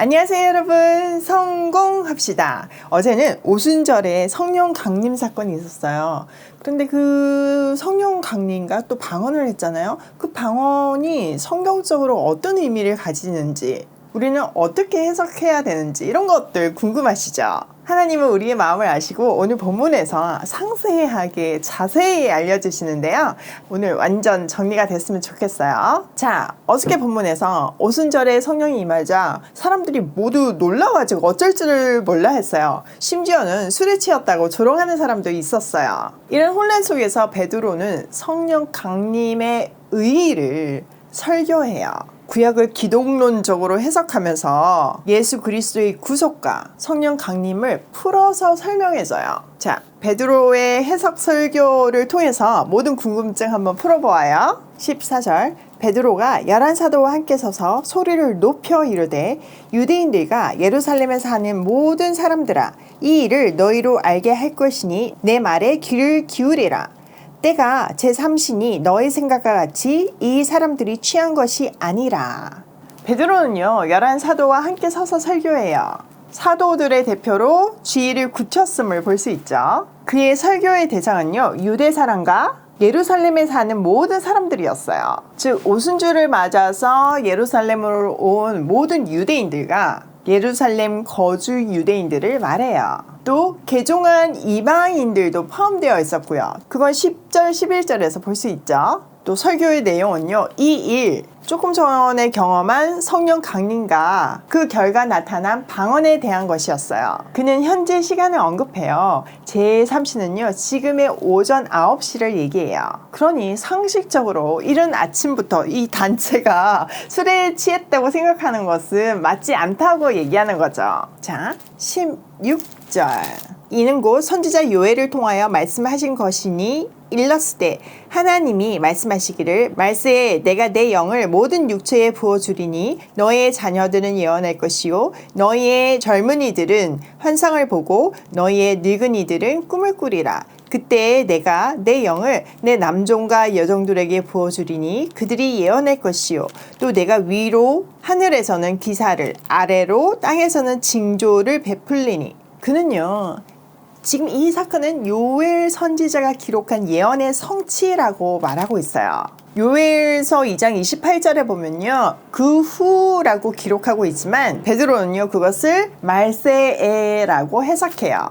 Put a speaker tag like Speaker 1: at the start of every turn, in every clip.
Speaker 1: 안녕하세요 여러분, 성공합시다. 어제는 오순절에 성령 강림 사건이 있었어요. 그런데 그 성령 강림과 또 방언을 했잖아요. 그 방언이 성경적으로 어떤 의미를 가지는지, 우리는 어떻게 해석해야 되는지, 이런 것들 궁금하시죠? 하나님은 우리의 마음을 아시고 오늘 본문에서 상세하게 자세히 알려주시는데요. 오늘 완전 정리가 됐으면 좋겠어요. 자, 어저께 본문에서 오순절에 성령이 임하자 사람들이 모두 놀라가지고 어쩔 줄을 몰라 했어요. 심지어는 술에 취했다고 조롱하는 사람도 있었어요. 이런 혼란 속에서 베드로는 성령 강림의 의의를 설교해요. 구약을 기독론적으로 해석하면서 예수 그리스도의 구속과 성령 강림을 풀어서 설명해줘요. 자, 베드로의 해석 설교를 통해서 모든 궁금증 한번 풀어보아요. 14절, 베드로가 11사도와 함께 서서 소리를 높여 이르되 유대인들과 예루살렘에 사는 모든 사람들아, 이 일을 너희로 알게 할 것이니 내 말에 귀를 기울이라. 때가 제3신이 너의 생각과 같이 이 사람들이 취한 것이 아니라. 베드로는요 11사도와 함께 서서 설교해요. 사도들의 대표로 주의를 굳혔음을 볼 수 있죠. 그의 설교의 대상은요 유대 사람과 예루살렘에 사는 모든 사람들이었어요. 즉 오순절을 맞아서 예루살렘으로 온 모든 유대인들과 예루살렘 거주 유대인들을 말해요. 또 개종한 이방인들도 포함되어 있었고요. 그건 10절 11절에서 볼 수 있죠. 또 설교의 내용은요, 이 일, 조금 전에 경험한 성령 강림과 그 결과 나타난 방언에 대한 것이었어요. 그는 현재 시간을 언급해요. 제3시는요 지금의 오전 9시를 얘기해요. 그러니 상식적으로 이른 아침부터 이 단체가 술에 취했다고 생각하는 것은 맞지 않다고 얘기하는 거죠. 자, 16절, 이는 곧 선지자 요엘을 통하여 말씀하신 것이니 일렀으되 하나님이 말씀하시기를 말세에 내가 내 영을 모든 육체에 부어주리니 너희의 자녀들은 예언할 것이요 너희의 젊은이들은 환상을 보고 너희의 늙은이들은 꿈을 꾸리라. 그때 내가 내 영을 내 남종과 여종들에게 부어주리니 그들이 예언할 것이요 또 내가 위로 하늘에서는 기사를, 아래로 땅에서는 징조를 베풀리니. 그는요 지금 이 사건은 요엘 선지자가 기록한 예언의 성취라고 말하고 있어요. 요엘서 2장 28절에 보면요 그 후라고 기록하고 있지만 베드로는요 그것을 말세에라고 해석해요.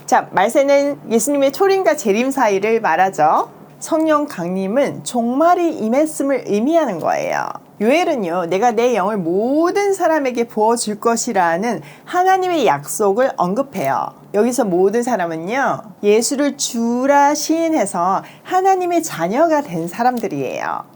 Speaker 1: 자, 말세는 예수님의 초림과 재림 사이를 말하죠. 성령 강림은 종말이 임했음을 의미하는 거예요. 요엘은요 내가 내 영을 모든 사람에게 부어줄 것이라는 하나님의 약속을 언급해요. 여기서 모든 사람은요 예수를 주라 시인해서 하나님의 자녀가 된 사람들이에요.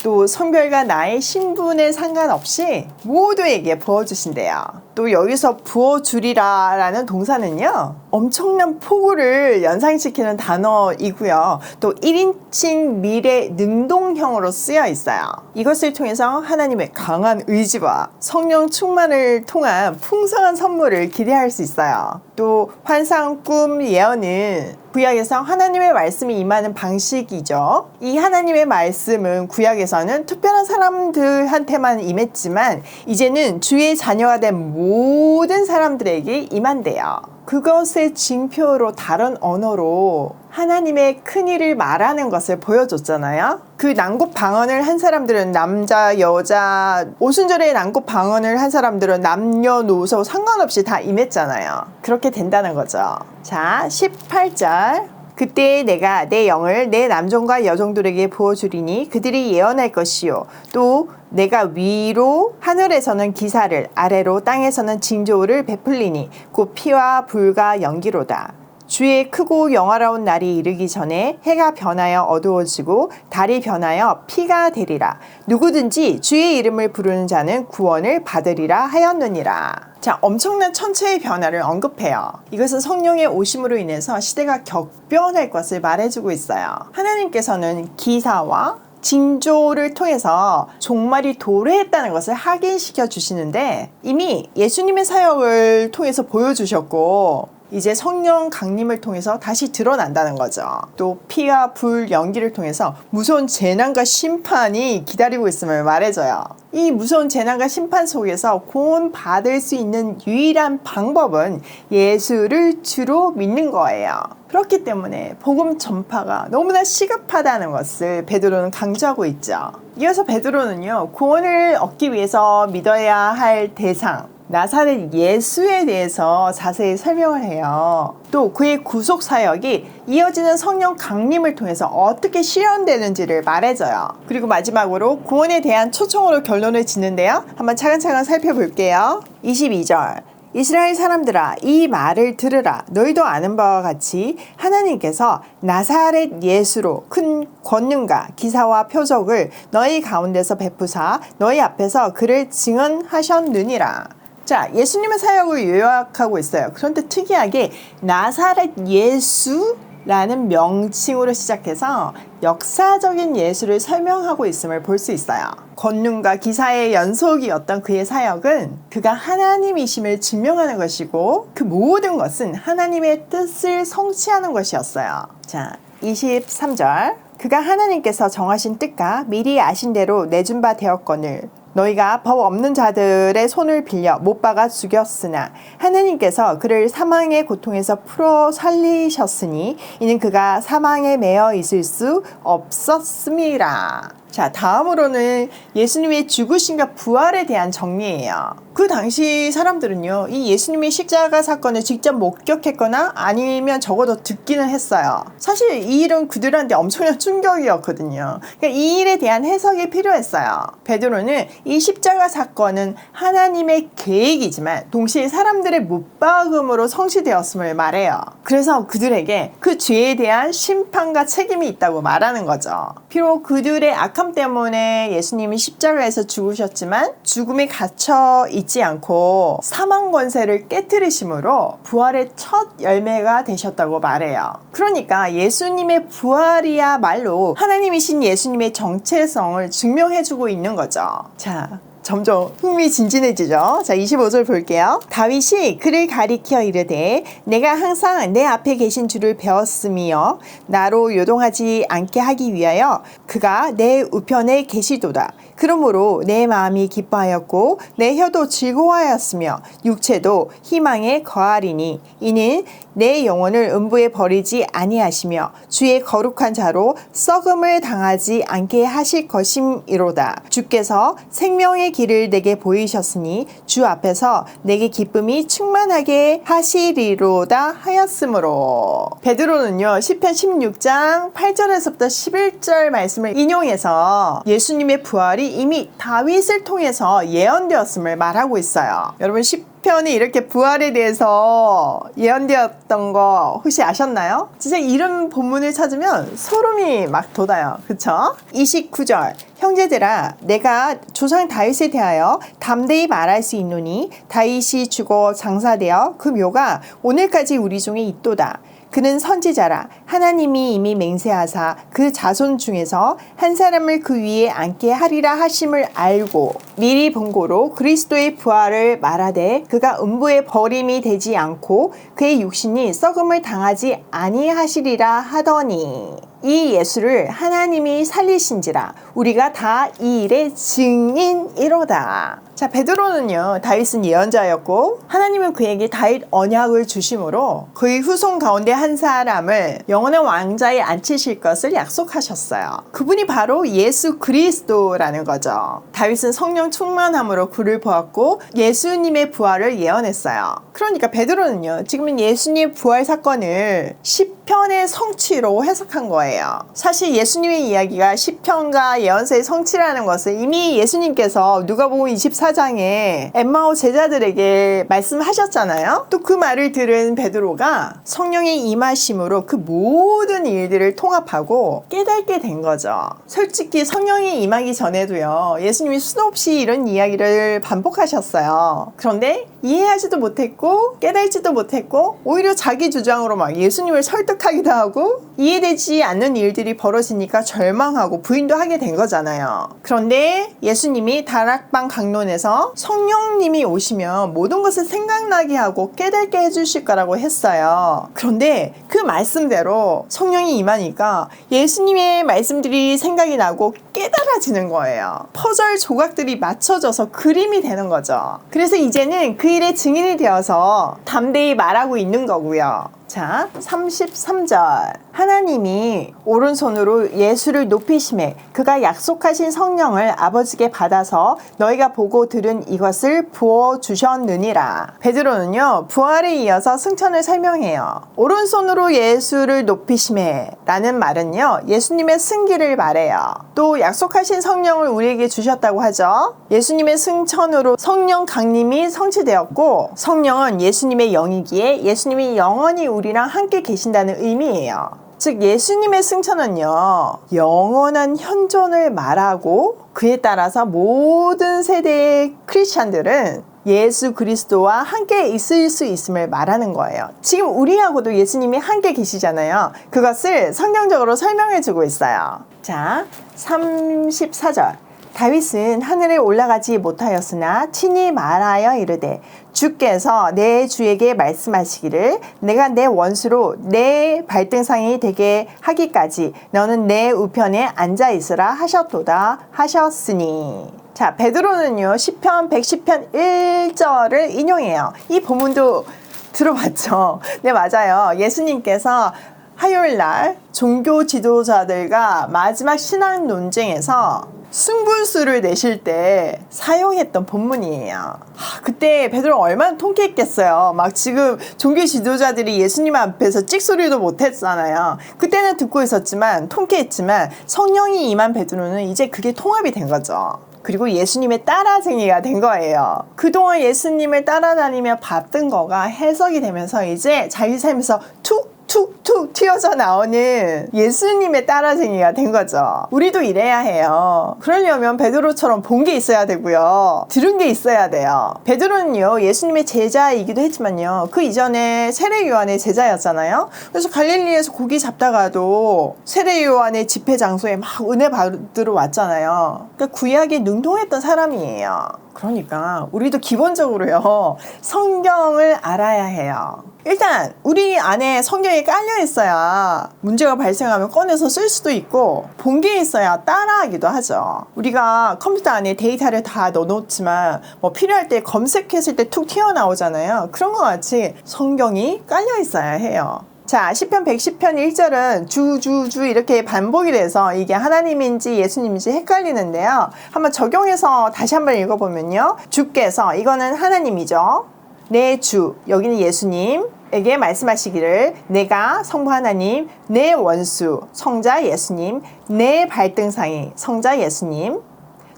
Speaker 1: 또 성별과 나의 신분에 상관없이 모두에게 부어주신대요. 또 여기서 부어주리라 라는 동사는요 엄청난 폭우를 연상시키는 단어이고요. 또 1인칭 미래 능동형으로 쓰여 있어요. 이것을 통해서 하나님의 강한 의지와 성령 충만을 통한 풍성한 선물을 기대할 수 있어요. 또 환상, 꿈, 예언은 구약에서 하나님의 말씀이 임하는 방식이죠. 이 하나님의 말씀은 구약에서는 특별한 사람들한테만 임했지만 이제는 주의 자녀가 된 모든 사람들에게 임한대요. 그것의 징표로 다른 언어로 하나님의 큰일을 말하는 것을 보여줬잖아요. 그 낭곱 방언을 한 사람들은 남자, 여자, 오순절에 낭곱 방언을 한 사람들은 남녀노소 상관없이 다 임했잖아요. 그렇게 된다는 거죠. 자, 18절, 그때 내가 내 영을 내 남종과 여종들에게 부어주리니 그들이 예언할 것이요 또 내가 위로 하늘에서는 기사를, 아래로 땅에서는 징조를 베풀리니 곧 피와 불과 연기로다. 주의 크고 영화로운 날이 이르기 전에 해가 변하여 어두워지고 달이 변하여 피가 되리라. 누구든지 주의 이름을 부르는 자는 구원을 받으리라 하였느니라. 자, 엄청난 천체의 변화를 언급해요. 이것은 성령의 오심으로 인해서 시대가 격변할 것을 말해주고 있어요. 하나님께서는 기사와 징조를 통해서 종말이 도래했다는 것을 확인시켜 주시는데 이미 예수님의 사역을 통해서 보여주셨고 이제 성령 강림을 통해서 다시 드러난다는 거죠. 또 피와 불, 연기를 통해서 무서운 재난과 심판이 기다리고 있음을 말해줘요. 이 무서운 재난과 심판 속에서 구원받을 수 있는 유일한 방법은 예수를 주로 믿는 거예요. 그렇기 때문에 복음 전파가 너무나 시급하다는 것을 베드로는 강조하고 있죠. 이어서 베드로는요, 구원을 얻기 위해서 믿어야 할 대상, 나사렛 예수에 대해서 자세히 설명을 해요. 또 그의 구속 사역이 이어지는 성령 강림을 통해서 어떻게 실현되는지를 말해줘요. 그리고 마지막으로 구원에 대한 초청으로 결론을 짓는데요. 한번 차근차근 살펴볼게요. 22절. 이스라엘 사람들아, 이 말을 들으라. 너희도 아는 바와 같이 하나님께서 나사렛 예수로 큰 권능과 기사와 표적을 너희 가운데서 베푸사 너희 앞에서 그를 증언하셨느니라. 자, 예수님의 사역을 요약하고 있어요. 그런데 특이하게 나사렛 예수라는 명칭으로 시작해서 역사적인 예수를 설명하고 있음을 볼 수 있어요. 권능과 기사의 연속이었던 그의 사역은 그가 하나님이심을 증명하는 것이고 그 모든 것은 하나님의 뜻을 성취하는 것이었어요. 자, 23절. 그가 하나님께서 정하신 뜻과 미리 아신 대로 내준 바 되었거늘 너희가 법 없는 자들의 손을 빌려 못 박아 죽였으나 하나님께서 그를 사망의 고통에서 풀어 살리셨으니 이는 그가 사망에 매여 있을 수 없었음이라. 자, 다음으로는 예수님의 죽으심과 부활에 대한 정리예요. 그 당시 사람들은요, 이 예수님의 십자가 사건을 직접 목격했거나 아니면 적어도 듣기는 했어요. 사실 이 일은 그들한테 엄청난 충격이었거든요. 그러니까 이 일에 대한 해석이 필요했어요. 베드로는 이 십자가 사건은 하나님의 계획이지만 동시에 사람들의 못박음으로 성취되었음을 말해요. 그래서 그들에게 그 죄에 대한 심판과 책임이 있다고 말하는 거죠. 비록 그들의 악함 때문에 예수님이 십자가에서 죽으셨지만 죽음에 갇혀 있지 않고 사망 권세를 깨뜨리심으로 부활의 첫 열매가 되셨다고 말해요. 그러니까 예수님의 부활이야말로 하나님이신 예수님의 정체성을 증명해주고 있는 거죠. 자, 점점 흥미진진해지죠. 자, 25절 볼게요. 다윗이 그를 가리켜 이르되 내가 항상 내 앞에 계신 주를 배웠으며 나로 요동하지 않게 하기 위하여 그가 내 우편에 계시도다. 그러므로 내 마음이 기뻐하였고 내 혀도 즐거워하였으며 육체도 희망에 거하리니 이는 내 영혼을 음부에 버리지 아니하시며 주의 거룩한 자로 썩음을 당하지 않게 하실 것임이로다. 주께서 생명의 길을 내게 보이셨으니 주 앞에서 내게 기쁨이 충만하게 하시리로다 하였으므로. 베드로는요, 시편 16장 8절에서부터 11절 말씀을 인용해서 예수님의 부활이 이미 다윗을 통해서 예언되었음을 말하고 있어요. 여러분, 시편이 이렇게 부활에 대해서 예언되었던 거 혹시 아셨나요? 진짜 이런 본문을 찾으면 소름이 막 돋아요. 그쵸? 29절. 형제들아, 내가 조상 다윗에 대하여 담대히 말할 수 있노니 다윗이 죽어 장사되어 그 묘가 오늘까지 우리 중에 있도다. 그는 선지자라. 하나님이 이미 맹세하사 그 자손 중에서 한 사람을 그 위에 앉게 하리라 하심을 알고 미리 본고로 그리스도의 부활을 말하되 그가 음부에 버림이 되지 않고 그의 육신이 썩음을 당하지 아니하시리라 하더니 이 예수를 하나님이 살리신지라 우리가 다 이 일의 증인이로다. 자, 베드로는요, 다윗은 예언자였고 하나님은 그에게 다윗 언약을 주심으로 그의 후손 가운데 한 사람을 영원한 왕자에 앉히실 것을 약속하셨어요. 그분이 바로 예수 그리스도라는 거죠. 다윗은 성령 충만함으로 그를 보았고 예수님의 부활을 예언했어요. 그러니까 베드로는요, 지금은 예수님의 부활 사건을 시편의 성취로 해석한 거예요. 사실 예수님의 이야기가 시편과 예언서의 성취라는 것을 이미 예수님께서 누가복음 24장에 엠마오 제자들에게 말씀하셨잖아요. 또 그 말을 들은 베드로가 성령의 임하심으로 그 모든 일들을 통합하고 깨닫게 된 거죠. 솔직히 성령이 임하기 전에도요, 예수님이 수없이 이런 이야기를 반복하셨어요. 그런데 이해하지도 못했고 깨달지도 못했고 오히려 자기 주장으로 막 예수님을 설득하기도 하고 이해되지 않는 일들이 벌어지니까 절망하고 부인도 하게 된 거잖아요. 그런데 예수님이 다락방 강론에서 예수님께서 성령님이 오시면 모든 것을 생각나게 하고 깨닫게 해주실 거라고 했어요. 그런데 그 말씀대로 성령이 임하니까 예수님의 말씀들이 생각이 나고 깨달아지는 거예요. 퍼즐 조각들이 맞춰져서 그림이 되는 거죠. 그래서 이제는 그 일의 증인이 되어서 담대히 말하고 있는 거고요. 자, 33절. 하나님이 오른손으로 예수를 높이심에 그가 약속하신 성령을 아버지께 받아서 너희가 보고 들은 이것을 부어주셨느니라. 베드로는요, 부활에 이어서 승천을 설명해요. 오른손으로 예수를 높이심에 라는 말은요, 예수님의 승기를 말해요. 또 약속하신 성령을 우리에게 주셨다고 하죠. 예수님의 승천으로 성령 강림이 성취되었고, 성령은 예수님의 영이기에 예수님이 영원히 우리랑 함께 계신다는 의미예요. 즉 예수님의 승천은요, 영원한 현존을 말하고 그에 따라서 모든 세대의 크리스찬들은 예수 그리스도와 함께 있을 수 있음을 말하는 거예요. 지금 우리하고도 예수님이 함께 계시잖아요. 그것을 성경적으로 설명해 주고 있어요. 자, 34절. 다윗은 하늘에 올라가지 못하였으나 친히 말하여 이르되 주께서 내 주에게 말씀하시기를 내가 내 원수로 내 발등상이 되게 하기까지 너는 내 우편에 앉아 있으라 하셨도다 하셨으니. 자, 베드로는요 시편 110편 1절을 인용해요. 이 본문도 들어봤죠? 네, 맞아요. 예수님께서 화요일날 종교 지도자들과 마지막 신앙 논쟁에서 승분수를 내실 때 사용했던 본문이에요. 그때 베드로가 얼마나 통쾌했겠어요. 막 지금 종교 지도자들이 예수님 앞에서 찍소리도 못했잖아요. 그때는 듣고 있었지만 통쾌했지만 성령이 임한 베드로는 이제 그게 통합이 된 거죠. 그리고 예수님의 따라쟁이가 된 거예요. 그동안 예수님을 따라다니며 봤던 거가 해석이 되면서 이제 자기 삶에서 툭툭 튀어져 나오는 예수님의 따라쟁이가 된 거죠. 우리도 이래야 해요. 그러려면 베드로처럼 본 게 있어야 되고요. 들은 게 있어야 돼요. 베드로는요 예수님의 제자이기도 했지만요 그 이전에 세례 요한의 제자였잖아요. 그래서 갈릴리에서 고기 잡다가도 세례 요한의 집회 장소에 막 은혜 받으러 왔잖아요. 그러니까 구약에 능통했던 사람이에요. 그러니까 우리도 기본적으로요 성경을 알아야 해요. 일단 우리 안에 성경이 깔려 있어야 문제가 발생하면 꺼내서 쓸 수도 있고 본 게 있어야 따라하기도 하죠. 우리가 컴퓨터 안에 데이터를 다 넣어놓지만 뭐 필요할 때 검색했을 때 툭 튀어나오잖아요. 그런 것 같이 성경이 깔려 있어야 해요. 자, 시편 110편 1절은 주 이렇게 반복이 돼서 이게 하나님인지 예수님인지 헷갈리는데요. 한번 적용해서 다시 한번 읽어보면요. 주께서, 이거는 하나님이죠. 내 주, 여기는 예수님에게 말씀하시기를 내가 성부 하나님, 내 원수 성자 예수님, 내 발등상이 성자 예수님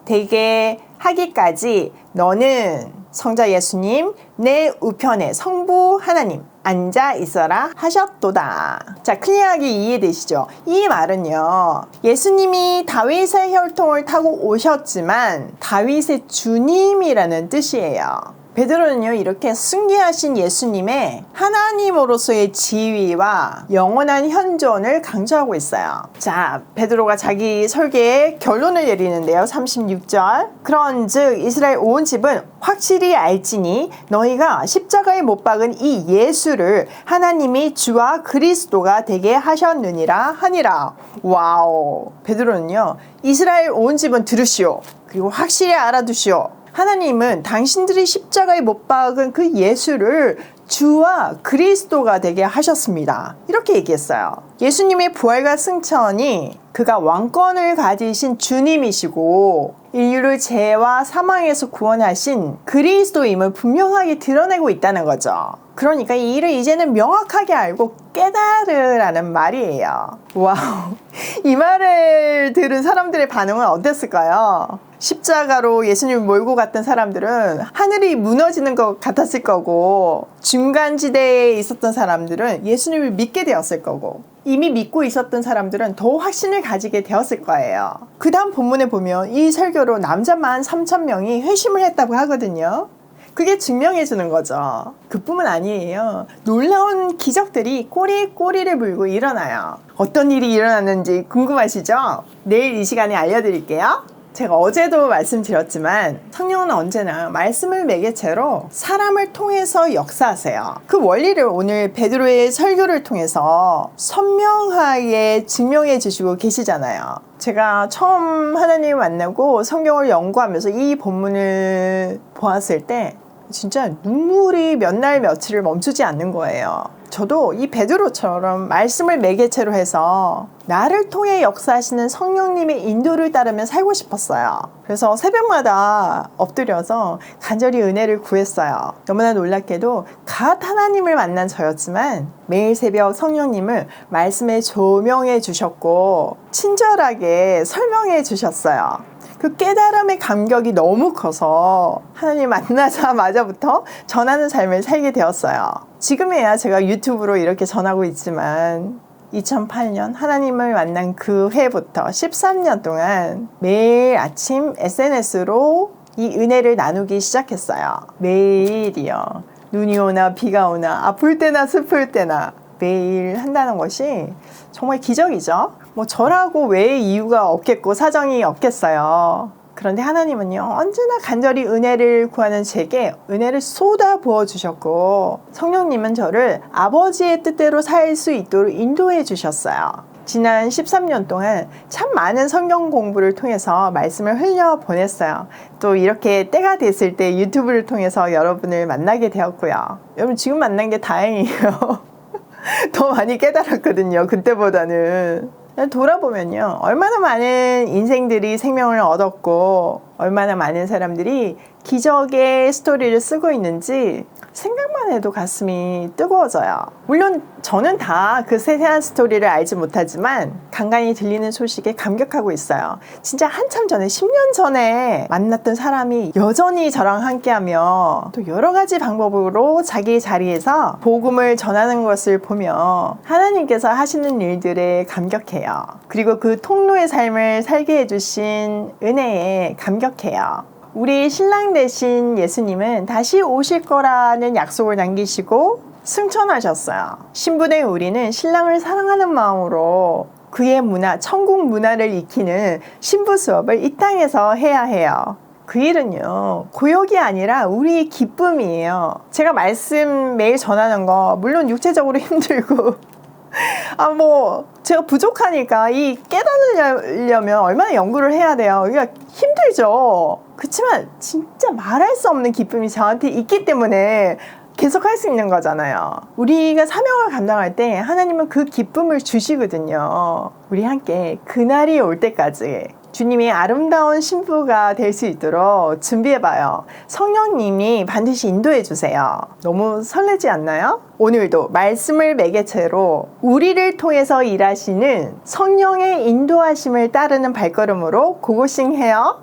Speaker 1: 되게 하기까지 너는 성자 예수님 내 우편에 성부 하나님 앉아 있어라 하셨도다. 자, 클리어하게 이해되시죠? 이 말은요 예수님이 다윗의 혈통을 타고 오셨지만 다윗의 주님이라는 뜻이에요. 베드로는요 이렇게 승리하신 예수님의 하나님으로서의 지위와 영원한 현존을 강조하고 있어요. 자, 베드로가 자기 설계의 결론을 내리는데요. 36절. 그런즉 이스라엘 온 집은 확실히 알지니 너희가 십자가에 못 박은 이 예수를 하나님이 주와 그리스도가 되게 하셨느니라 하니라. 와우. 베드로는요 이스라엘 온 집은 들으시오. 그리고 확실히 알아두시오. 하나님은 당신들이 십자가에 못 박은 그 예수를 주와 그리스도가 되게 하셨습니다. 이렇게 얘기했어요. 예수님의 부활과 승천이 그가 왕권을 가지신 주님이시고 인류를 죄와 사망에서 구원하신 그리스도임을 분명하게 드러내고 있다는 거죠. 그러니까 이 일을 이제는 명확하게 알고 깨달으라는 말이에요. 와우. 이 말을 들은 사람들의 반응은 어땠을까요? 십자가로 예수님을 몰고 갔던 사람들은 하늘이 무너지는 것 같았을 거고 중간지대에 있었던 사람들은 예수님을 믿게 되었을 거고 이미 믿고 있었던 사람들은 더 확신을 가지게 되었을 거예요. 그 다음 본문에 보면 이 설교로 남자 13,000명이 회심을 했다고 하거든요. 그게 증명해 주는 거죠. 그뿐만 아니에요. 놀라운 기적들이 꼬리를 물고 일어나요. 어떤 일이 일어났는지 궁금하시죠? 내일 이 시간에 알려드릴게요. 제가 어제도 말씀드렸지만 성령은 언제나 말씀을 매개체로 사람을 통해서 역사하세요. 그 원리를 오늘 베드로의 설교를 통해서 선명하게 증명해 주시고 계시잖아요. 제가 처음 하나님을 만나고 성경을 연구하면서 이 본문을 보았을 때 진짜 눈물이 몇 날 며칠을 멈추지 않는 거예요. 저도 이 베드로처럼 말씀을 매개체로 해서 나를 통해 역사하시는 성령님의 인도를 따르며 살고 싶었어요. 그래서 새벽마다 엎드려서 간절히 은혜를 구했어요. 너무나 놀랍게도 갓 하나님을 만난 저였지만 매일 새벽 성령님을 말씀에 조명해 주셨고 친절하게 설명해 주셨어요. 그 깨달음의 감격이 너무 커서 하나님 만나자마자부터 전하는 삶을 살게 되었어요. 지금에야 제가 유튜브로 이렇게 전하고 있지만 2008년 하나님을 만난 그 해부터 13년 동안 매일 아침 SNS로 이 은혜를 나누기 시작했어요. 매일이요. 눈이 오나 비가 오나 아플 때나 슬플 때나 매일 한다는 것이 정말 기적이죠. 뭐 저라고 왜 이유가 없겠고 사정이 없겠어요. 그런데 하나님은요 언제나 간절히 은혜를 구하는 제게 은혜를 쏟아 부어 주셨고 성령님은 저를 아버지의 뜻대로 살 수 있도록 인도해 주셨어요. 지난 13년 동안 참 많은 성경 공부를 통해서 말씀을 흘려보냈어요. 또 이렇게 때가 됐을 때 유튜브를 통해서 여러분을 만나게 되었고요. 여러분 지금 만난 게 다행이에요. 더 많이 깨달았거든요. 그때보다는. 돌아보면요 얼마나 많은 인생들이 생명을 얻었고 얼마나 많은 사람들이 기적의 스토리를 쓰고 있는지 생각만 해도 가슴이 뜨거워져요. 물론 저는 다 그 세세한 스토리를 알지 못하지만 간간히 들리는 소식에 감격하고 있어요. 진짜 한참 전에 10년 전에 만났던 사람이 여전히 저랑 함께하며 또 여러 가지 방법으로 자기 자리에서 복음을 전하는 것을 보며 하나님께서 하시는 일들에 감격해요. 그리고 그 통로의 삶을 살게 해주신 은혜에 감격해요. 우리 신랑 되신 예수님은 다시 오실 거라는 약속을 남기시고 승천하셨어요. 신부된 우리는 신랑을 사랑하는 마음으로 그의 문화, 천국 문화를 익히는 신부 수업을 이 땅에서 해야 해요. 그 일은요 고역이 아니라 우리의 기쁨이에요. 제가 말씀 매일 전하는 거 물론 육체적으로 힘들고 제가 부족하니까 이 깨달으려면 얼마나 연구를 해야 돼요. 그러니까 힘들죠. 그렇지만 진짜 말할 수 없는 기쁨이 저한테 있기 때문에 계속 할 수 있는 거잖아요. 우리가 사명을 감당할 때 하나님은 그 기쁨을 주시거든요. 우리 함께 그날이 올 때까지 주님이 아름다운 신부가 될 수 있도록 준비해봐요. 성령님이 반드시 인도해 주세요. 너무 설레지 않나요? 오늘도 말씀을 매개체로 우리를 통해서 일하시는 성령의 인도하심을 따르는 발걸음으로 고고싱 해요.